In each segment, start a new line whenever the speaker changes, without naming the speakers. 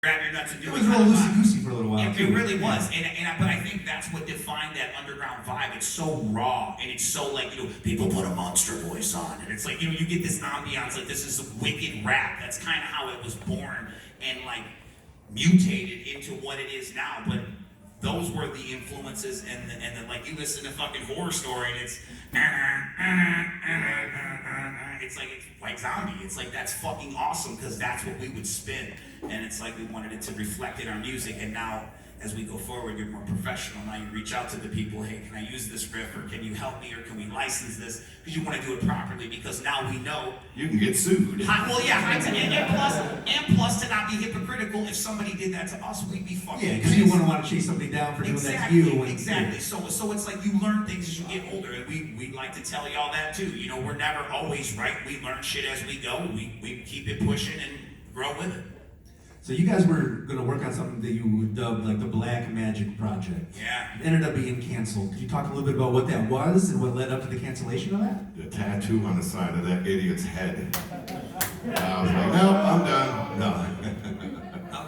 grab your nuts and do it.
It was real loosey-goosey for a little while.
It really was, but I think that's what defined that underground vibe. It's so raw, and it's so like, people put a monster voice on, and it's like, you get this ambiance, like this is wicked rap. That's kind of how it was born and like mutated into what it is now. But those were the influences, and then like you listen to fucking Horror Story, and it's like it's White Zombie. It's like that's fucking awesome because that's what we would spin, and it's like we wanted it to reflect in our music. And now, as we go forward, you're more professional. Now you reach out to the people. Hey, can I use this riff, or can you help me, or can we license this? Because you want to do it properly. Because now we know
you can get sued.
And plus to not be hypocritical. If somebody did that to us, we'd be fucking.
Yeah, because you wouldn't want to chase somebody down for doing that to you.
Exactly. So it's like you learn things as you get older, and we like to tell y'all that too. We're never always right. We learn shit as we go. We keep it pushing and grow with it.
So you guys were going to work on something that you dubbed like the Black Magic Project.
Yeah.
It ended up being canceled. Could you talk a little bit about what that was and what led up to the cancellation of that?
The tattoo on the side of that idiot's head. I was like, no, I'm done. No.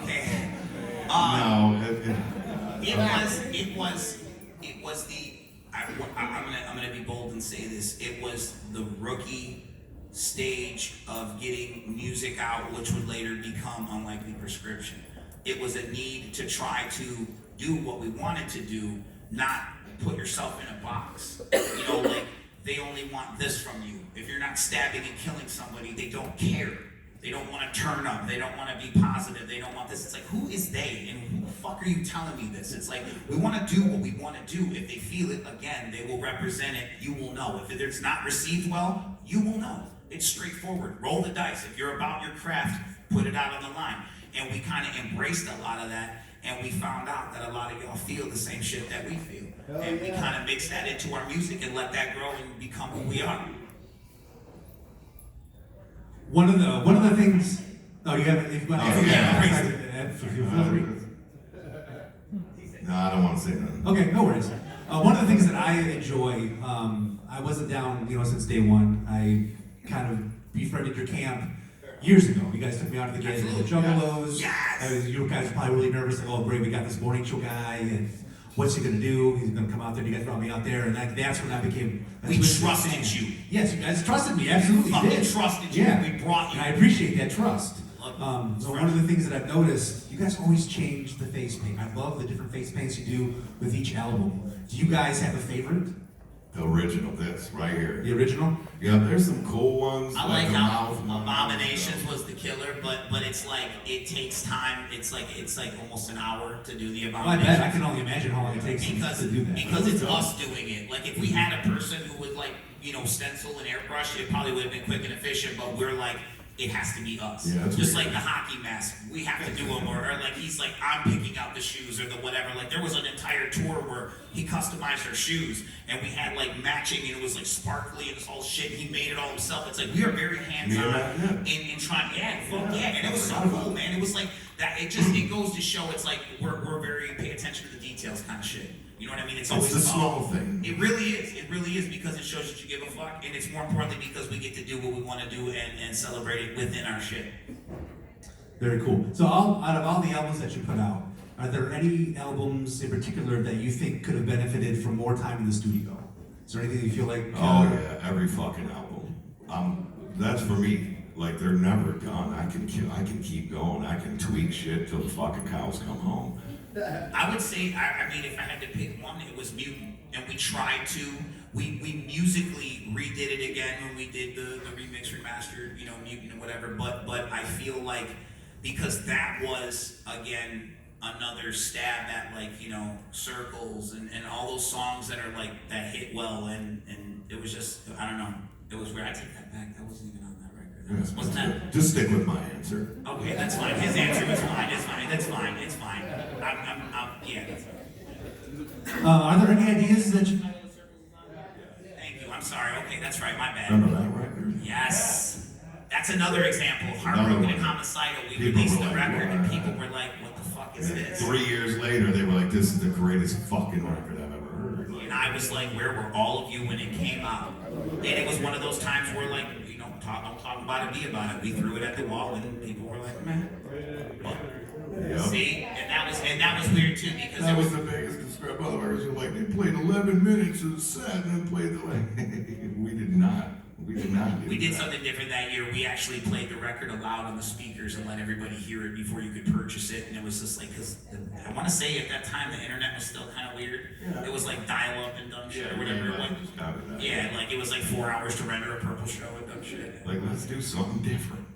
Okay. It was the. I'm gonna be bold and say this. It was the rookie stage of getting music out, which would later become Unlikely Prescription. It was a need to try to do what we wanted to do, not put yourself in a box. Like they only want this from you. If you're not stabbing and killing somebody, they don't care. They don't want to turn up. They don't want to be positive. They don't want this. It's like, who is they? And who the fuck are you telling me this? It's like, we want to do what we want to do. If they feel it, again, they will represent it. You will know. If it's not received well, you will know. It's straightforward. Roll the dice. If you're about your craft, put it out on the line. And we kind of embraced a lot of that, and we found out that a lot of y'all feel the same shit that we feel. And we kind of mixed that into our music and let that grow and become who we are.
One of the things. Oh, you have it.
No, I don't want to say that.
Okay, no worries. One of the things that I enjoy, I wasn't down, since day one. I kind of befriended your camp years ago. You guys took me out to the guys at the Juggalos.
Yes.
You guys were probably really nervous. Like, oh, great, we got this morning show guy, and what's he gonna do? He's gonna come out there. You guys brought me out there, and that's when I became.
We trusted you.
Yes, you guys trusted me. Absolutely,
fucking trusted you.
Yeah.
We brought you.
And I appreciate that trust.
So
one of the things that I've noticed, you guys always change the face paint. I love the different face paints you do with each album. Do you guys have a favorite?
The original, this right here.
The original?
Yeah, there's some cool ones.
I like how Abominations was the killer, but it's like it takes time. It's like almost an hour to do the Abominations.
Well, I bet I can only imagine how long it takes to do that.
Because it's us doing it. Like if we had a person who would stencil and airbrush, it probably would have been quick and efficient. But we're like, it has to be us.
Yeah,
just like the hockey mask, we have to do them, or like he's like, I'm picking out the shoes or the whatever. Like there was an entire tour where he customized our shoes, and we had like matching, and it was like sparkly and this whole shit. He made it all himself. It's like we are very hands-on in trying. And it was so cool, man. It was like that. It goes to show. It's like we're very pay attention to the details kind of shit. You know what I mean? It's always
the small thing.
It really is. It really is, because it shows that you give a fuck, and it's more importantly because we get to do what we want to do and celebrate it within our shit.
Very cool. So out of all the albums that you put out, are there any albums in particular that you think could have benefited from more time in the studio? Is there anything you feel like?
Oh yeah, every fucking album. That's for me. Like they're never done. I can keep going. I can tweak shit till the fucking cows come home.
I would say, I mean, if I had to pick one, it was Mutant, and we tried to, we musically redid it again when we did the remix, remastered, Mutant and whatever, but I feel like, because that was, again, another stab at, Circles and all those songs that are, that hit well, and it was just, I don't know, it was weird. I take that back, that wasn't even on that record. Wasn't that?
Just stick with my answer.
Okay, that's fine. His answer was fine. It's fine. It's fine. Yeah.
Are there any ideas that you...
Thank you. I'm sorry. Okay, that's right. My bad.
Remember that record?
Yes. That's another example. Heartbroken and Homicidal. We released the record, and people were like, "What the fuck is this?"
3 years later, they were like, "This is the greatest fucking record I've ever heard."
And I was like, "Where were all of you when it came out?" And it was one of those times where, don't talk about it, be about it. We threw it at the wall, and people were like, "Man." But and that was weird too because
That was the biggest discrepancy. Otherwise, you're like, they played 11 minutes of the set and then played the we did not. We did not do
We did
that.
something different that year. We actually played the record aloud on the speakers and let everybody hear it before you could purchase it. And it was just like, because I want to say at that time the internet was still kind of weird.
Yeah.
It was like dial up and dumb shit
Yeah,
or whatever it was.
just copied that.
Yeah, like it was like 4 hours to render a purple show and dumb shit.
Like, let's do something different.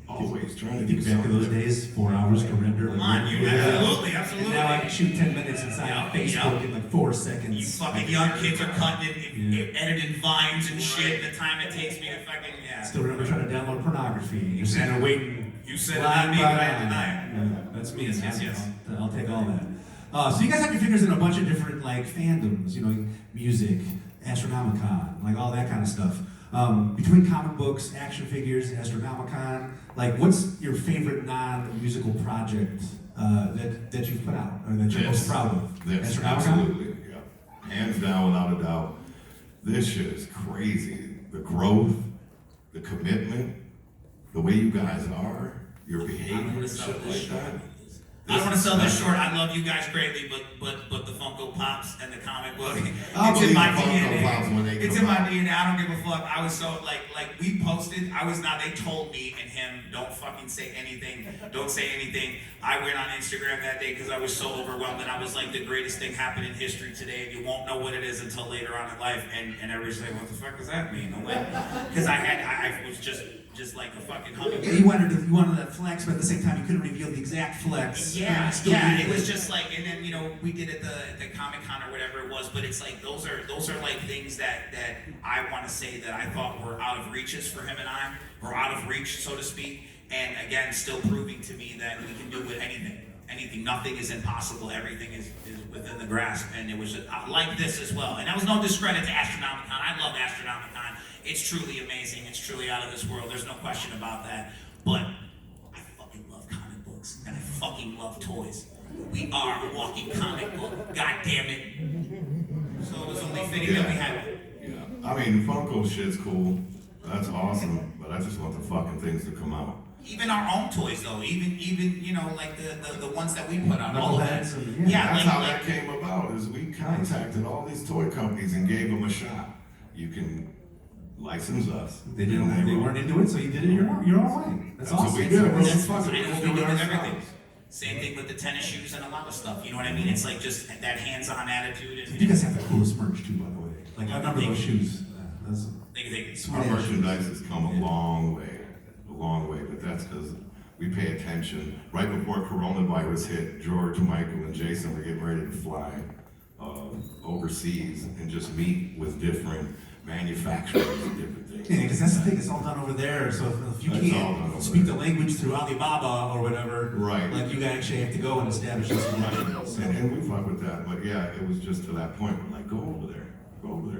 Always trying to
I
do
think back to
something
those
different.
days, 4 hours to render.
Come on, you absolutely, absolutely.
And now I can shoot 10 minutes inside
Yeah,
Facebook
yeah.
in like 4 seconds.
You fucking young kids are cutting it, editing vines and shit. The time it takes me to fucking
Still remember trying to download pornography. You're sitting there waiting.
You said it, not me, but I deny it.
Yeah, that's me.
Yes.
I'll take all that. So you guys have your fingers in a bunch of different like fandoms, you know, music, Astronomicon, like all that kind of stuff. Between comic books, action figures, Astronomicon, like what's your favorite non-musical project that you've put out or that you're most proud of?
This,
Astronomicon?
absolutely, yeah. Hands down, without a doubt. This shit is crazy. The growth, the commitment, the way you guys are, your behavior, shit like that.
I don't want to sell this short. I love you guys greatly, but the Funko Pops and the comic book,
I'll
it's in
believe
my
the Funko Pops when they
DNA. It's
come
in my
out.
DNA. I don't give a fuck. I was so like we posted. I was not. They told me and him, don't fucking say anything. Don't say anything. I went on Instagram that day because I was so overwhelmed and I was like, the greatest thing happened in history today. You won't know what it is until later on in life. And everybody's like, what the fuck does that mean? Because I was just like a fucking humming.
Yeah, you wanted that flex, but at the same time you couldn't reveal the exact flex.
Yeah,
Still
yeah.
did
It was just like, and then we did it the Comic Con or whatever it was. But it's like those are like things that I want to say that I thought were out of reaches for him and I, or out of reach, so to speak. And again, still proving to me that we can do with anything. Nothing is impossible. Everything is within the grasp. And it was like this as well. And that was no discredit to Astronomicon. I love Astronomicon. It's truly amazing. It's truly out of this world. There's no question about that. But I fucking love comic books. And I fucking love toys. We are a walking comic book. God damn it. So it was only fitting that we had one.
Yeah. I mean, Funko shit's cool. That's awesome. But I just want the fucking things to come out.
Even our own toys, though, even like the ones that we put out, all of that.
Knuckleheads,
Yeah,
That's
like,
how that came about, is we contacted all these toy companies and gave them a shot. You can license us.
They weren't into it, so you did it your own way. That's
That's what
awesome.
we did. We're
That's
fucking
I know what we
doing
do with
ourselves.
everything. Same thing with the tennis shoes and a lot of stuff. You know what I mean? It's like just that hands-on attitude.
You guys have the coolest merch too, by the way. Like I remember those shoes. That's
Our merchandise has come a long way, but that's because we pay attention. Right before coronavirus hit, George, Michael, and Jason were getting ready to fly overseas and just meet with different manufacturers and different things.
Yeah, because that's the thing, it's all done over there. So if you
It's all done
can't
over
speak
there.
the language through Alibaba or whatever,
Right.
like you actually have to go and establish this connection. So,
And we fuck with that, but yeah, it was just to that point. We're like, go over there,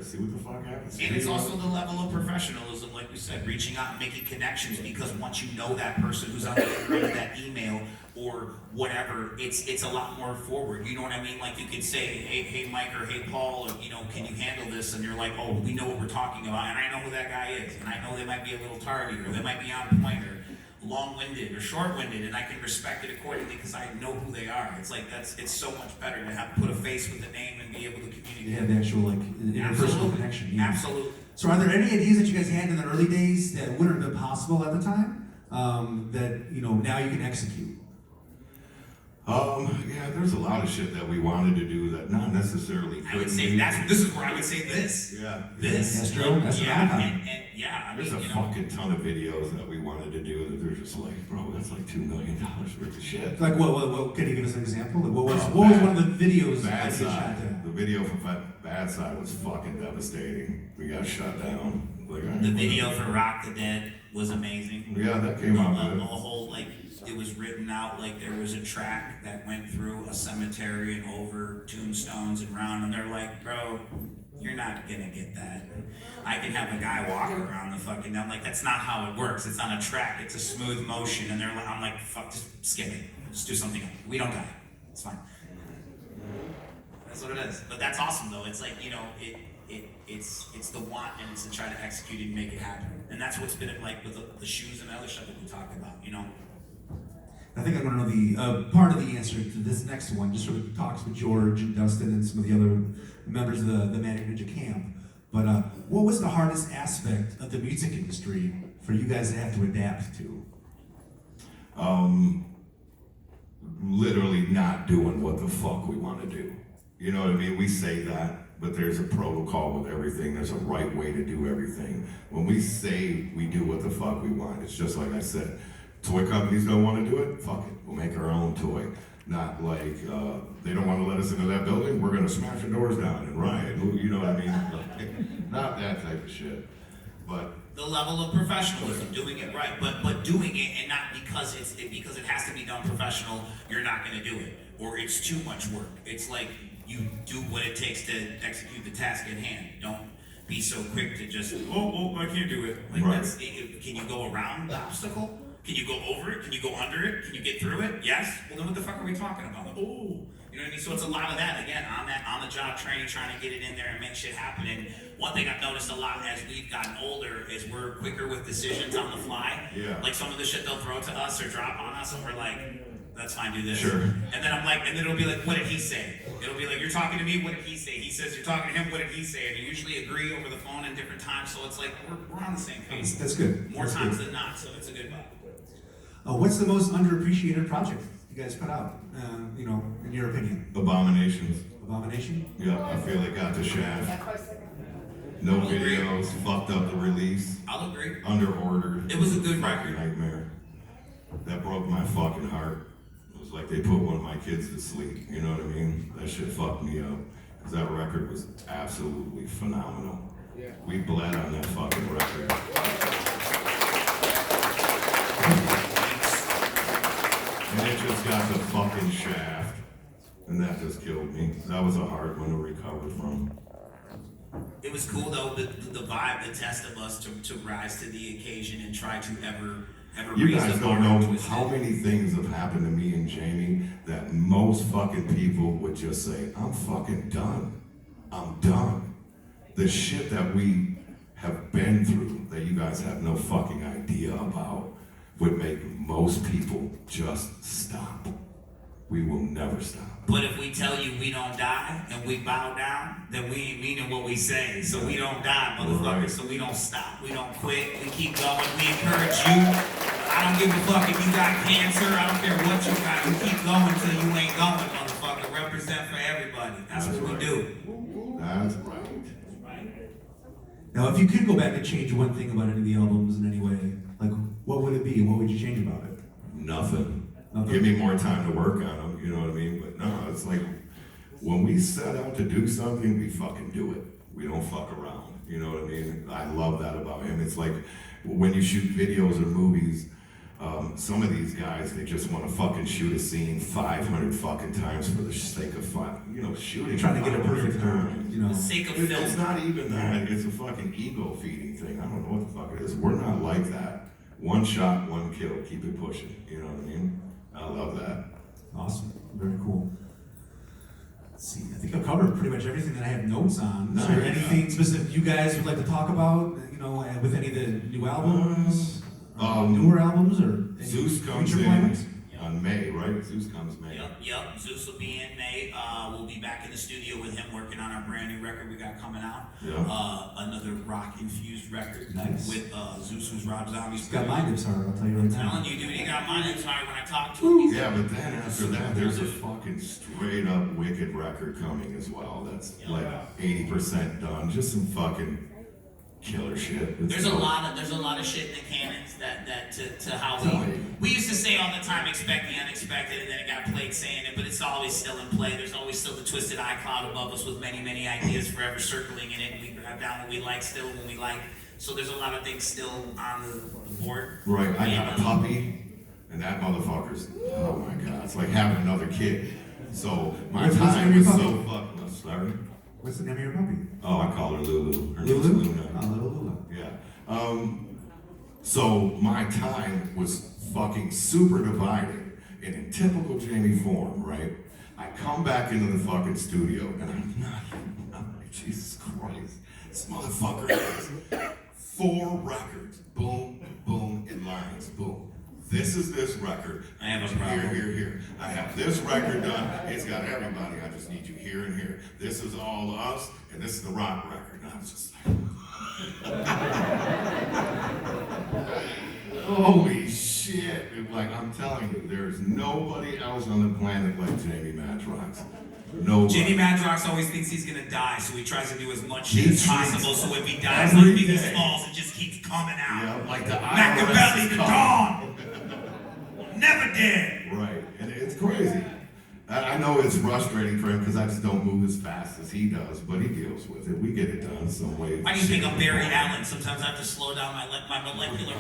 see what the fuck happens.
And it's also the level of professionalism, like we said, reaching out and making connections, because once you know that person who's on the other end of that email or whatever, it's a lot more forward. You know what I mean? Like you could say, hey Mike, or hey Paul, or, can you handle this? And you're like, oh, we know what we're talking about, and I know who that guy is, and I know they might be a little tardy, or they might be on point, or long-winded or short-winded, and I can respect it accordingly because I know who they are. It's like it's so much better to have put a face with a name and be able to communicate.
you have the actual like interpersonal connection. Yeah.
Absolutely.
So are there any ideas that you guys had in the early days that wouldn't have been possible at the time that now you can execute?
Yeah, there's a lot of shit that we wanted to do that not necessarily.
I would say this is where I would say this.
Yeah.
This.
That's true. That's
yeah,
what I'm
and yeah, I
There's
mean,
a fucking ton of videos that we wanted to do that they're just like, bro, that's like $2 million worth of shit.
Like what can you give us an example? Like, what was one of the videos
Bad
that you shot
Side.
down?
The video for Bad Side was fucking devastating. We got shut down. Like,
the video for Rock the Dead was amazing.
Yeah, that came out
A
good.
whole it was written out like there was a track that went through a cemetery and over tombstones and round, and they're like, bro, you're not gonna get that. I can have a guy walk around the fucking. I'm like, that's not how it works. It's on a track. It's a smooth motion, and I'm like, fuck, just skip it. Just do something else. We don't die. It's fine. That's what it is. But that's awesome though. It's like it's the want, and it's to try to execute and make it happen. And that's what's been like with the shoes and the other stuff that we talked about.
I think I want to know the part of the answer to this next one, just sort of talks with George and Dustin and some of the other members of the Manic Ninja camp. But what was the hardest aspect of the music industry for you guys to have to adapt to?
Literally not doing what the fuck we want to do. You know what I mean? We say that, but there's a protocol with everything. There's a right way to do everything. When we say we do what the fuck we want, it's just like I said. Toy companies don't want to do it? Fuck it. We'll make our own toy. Not like, they don't want to let us into that building? We're going to smash the doors down and riot. You know what I mean? Like, not that type of shit. But
the level of professionalism, doing it right, but doing it and not because it has to be done professional, you're not going to do it, or it's too much work. It's like you do what it takes to execute the task at hand. Don't be so quick to just I can't do it. Like
right.
Can you go around the obstacle? Can you go over it? Can you go under it? Can you get through it? Yes. Well, then what the fuck are we talking about? Like, you know what I mean? So it's a lot of that again on the job training, trying to get it in there and make shit happen. And one thing I've noticed a lot as we've gotten older is we're quicker with decisions on the fly.
Yeah.
Like some of the shit they'll throw to us or drop on us, and we're like, that's fine, do this.
Sure.
And then I'm like, and then it'll be like, what did he say? It'll be like, you're talking to me, what did he say? He says you're talking to him, what did he say? And you usually agree over the phone in different times, so it's like we're on the same page.
That's good.
More times than not, so it's a good vibe.
What's the most underappreciated project you guys put out, in your opinion?
Abominations.
Abomination?
Yeah, I feel it got the shaft. No videos, fucked up the release.
I'll agree.
Under-ordered.
It was a good
fucking
record.
nightmare. That broke my fucking heart. It was like they put one of my kids to sleep. You know what I mean? That shit fucked me up. Because that record was absolutely phenomenal. Yeah. We bled on that fucking record. And it just got the fucking shaft. And that just killed me. That was a hard one to recover from.
It was cool though, the vibe, the test of us to rise to the occasion and try to ever
You
raise
guys
the bar.
don't know how many things have happened to me and Jamie that most fucking people would just say, I'm fucking done. I'm done. The shit that we have been through that you guys have no fucking idea about would make most people just stop. We will never stop.
But if we tell you we don't die and we bow down, then we ain't meaning what we say. So we don't die, motherfucker. Right. So we don't stop. We don't quit. We keep going. We encourage you. I don't give a fuck if you got cancer. I don't care what you got. You keep going till you ain't going, motherfucker. Represent for everybody. That's what
right.
we do.
That's right.
Now, if you could go back and change one thing about any of the albums in any way, like what would it be? What would you change about it?
Nothing. Give me more time to work on them, you know what I mean? But no, it's like, when we set out to do something, we fucking do it. We don't fuck around, you know what I mean? I love that about him. It's like, when you shoot videos or movies, some of these guys, they just want to fucking shoot a scene 500 fucking times for the sake of fun. You know, shooting.
Trying to get a perfect
time.
you know.
The sake of film.
It's not even that. It's a fucking ego-feeding thing. I don't know what the fuck it is. We're not like that. One shot, one kill. Keep it pushing. You know what I mean? I love that.
Awesome. Very cool. Let's see. I think I've covered pretty much everything that I have notes on. Is there anything specific you guys would like to talk about, with any of the new albums? Newer albums or
Zeus comes in
plans?
on May, right? Zeus comes May.
Yep. Zeus will be in May. We'll be back in the studio with him working on our brand new record we got coming out.
Yeah.
Another rock-infused record.
Nice.
With Zeus, who's Rob Zombie's.
He's got my lips hard, I'll tell you right
I'm
now.
telling you, dude, he got my lips hard when I talk to him.
Yeah, but then after that, there's a fucking straight up wicked record coming as well. That's like 80% done. Just some fucking killer shit.
There's a lot of shit in the canons that to how we used to say all the time, expect the unexpected, and then it got played saying it, but it's always still in play. There's always still the twisted iCloud above us with many, many ideas forever circling in it, and we grab down what we like still when we like. So there's a lot of things still on the board.
Right, I got a puppy, and that motherfucker's, oh my god, it's like having another kid. So my time was so fucking, sorry?
What's the name of your puppy?
Oh, I call her Lulu. Her name's
Lulu?
Luna.
Oh, little Lulu.
Yeah. So my time was fucking super divided, and in typical Jamie form, right? I come back into the fucking studio, and I'm like, Jesus Christ, this motherfucker has 4 records, boom, boom, in lines, boom. this is this record.
I have a problem.
Here. I have this record done. It's got everybody. I just need you here and here. This is all us, and this is the rock record. And I was just like, holy shit. And like, I'm telling you, there's nobody else on the planet like Jamie Madrox. Nobody.
Jamie Madrox always thinks he's gonna die, so he tries to do as much shit as possible. So if he dies,
every
like Biggie
day.
Smalls, it just keeps coming out.
Yeah, like the
Machiavelli,
IRS
the
is
dawn, never dead.
Right, and it's crazy. I know it's frustrating for him because I just don't move as fast as he does, but he deals with it. We get it done some way.
Why do you think I'm Barry Allen? Sometimes I have to slow down my molecular.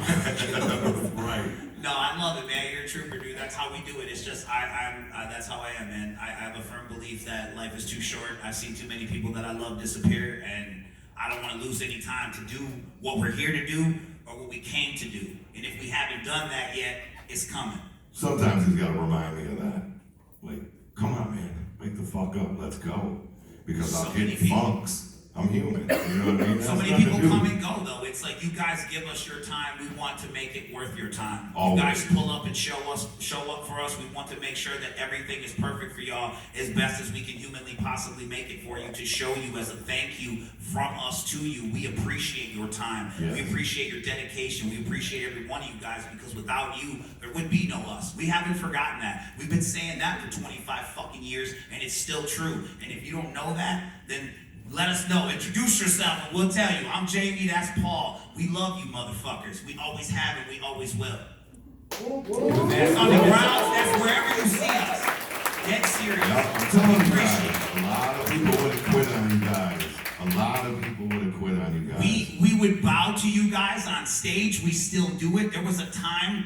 Right.
No, I love it, man. You're a trooper, dude. That's how we do it. It's just that's how I am, man. I have a firm belief that life is too short. I've seen too many people that I love disappear, and I don't want to lose any time to do what we're here to do or what we came to do. And if we haven't done that yet, it's coming.
Sometimes he's got to remind me of that. Like, come on, man, wake the fuck up. Let's go. Because I'll get funks. I'm human. You know what I mean?
So many people come and go, though. It's like you guys give us your time. We want to make it worth your time.
Always.
You guys pull up and show up for us. We want to make sure that everything is perfect for y'all as best as we can humanly possibly make it for you, to show you as a thank you from us to you. We appreciate your time.
Yes.
We appreciate your dedication. We appreciate every one of you guys, because without you, there would be no us. We haven't forgotten that. We've been saying that for 25 fucking years, and it's still true. And if you don't know that, then let us know. Introduce yourself and we'll tell you. I'm Jamie, that's Paul. We love you, motherfuckers. We always have and we always will. That's on the grounds, that's wherever you see us. Dead serious.
Yep, I'm telling you
Appreciate
guys, a lot of people would have quit on you guys. A lot of people would have quit on you guys.
We would bow to you guys on stage. We still do it. There was a time,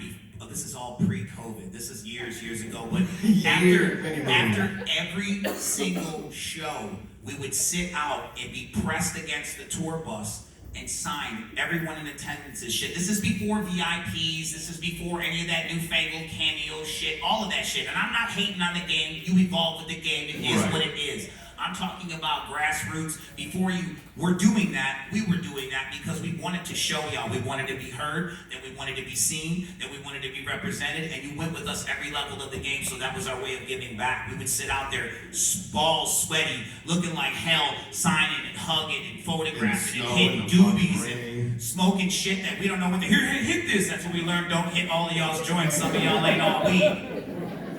this is all pre-COVID. This is years ago. But after every single show, we would sit out and be pressed against the tour bus and sign everyone in attendance and shit. This is before VIPs. This is before any of that newfangled cameo shit. All of that shit. And I'm not hating on the game. You evolve with the game. It is what it is. I'm talking about grassroots. Before you were doing that, we were doing that because we wanted to show y'all. We wanted to be heard, then we wanted to be seen, then we wanted to be represented, and you went with us every level of the game, so that was our way of giving back. We would sit out there, balls sweaty, looking like hell, signing and hugging and photographing and hitting doobies and smoking shit that we don't know what to hit this. That's what we learned. Don't hit all of y'all's joints. Some of y'all ain't all weed.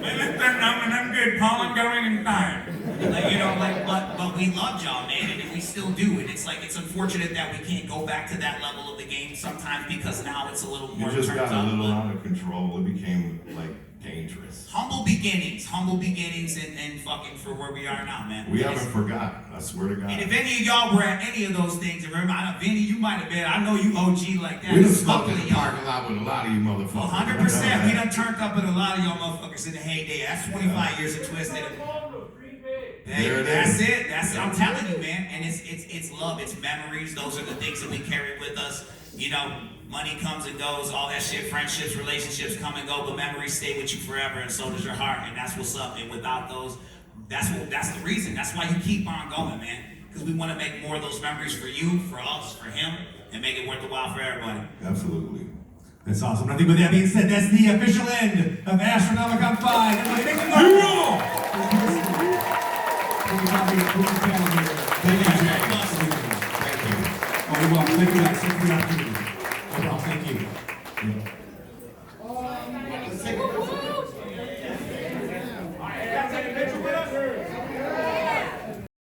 I'm good, Paul. I'm going and fine. Like, you know, like, but we love y'all, man, and we still do. And it's like, it's unfortunate that we can't go back to that level of the game sometimes, because now it's a little more.
You just got a little out of control. It became like dangerous.
Humble beginnings, and fucking for where we are now, man.
We haven't forgotten. I swear to God.
And if any of y'all were at any of those things, and remember, I know, Vinny, you might have been. I know you OG like that.
We done smoked in the parking lot with a lot of you motherfuckers.
100%. We done turned up with a lot of y'all motherfuckers in the heyday. That's 25 years of Twisted. Hey,
There it
that's
is.
it. That's it. I'm telling you, man. And it's love. It's memories. Those are the things that we carry with us. You know, money comes and goes, all that shit. Friendships, relationships come and go, but memories stay with you forever, and so does your heart. And that's what's up. And without those, that's the reason. That's why you keep on going, man. Because we want to make more of those memories for you, for us, for him, and make it worth the while for everybody.
Absolutely.
That's awesome. I think with that being said, that's the official end of Astronomicon 5. Everybody make some noise! Thank you, James.
Thank you.
Oh, you're welcome. Thank you guys. Thank you for the opportunity.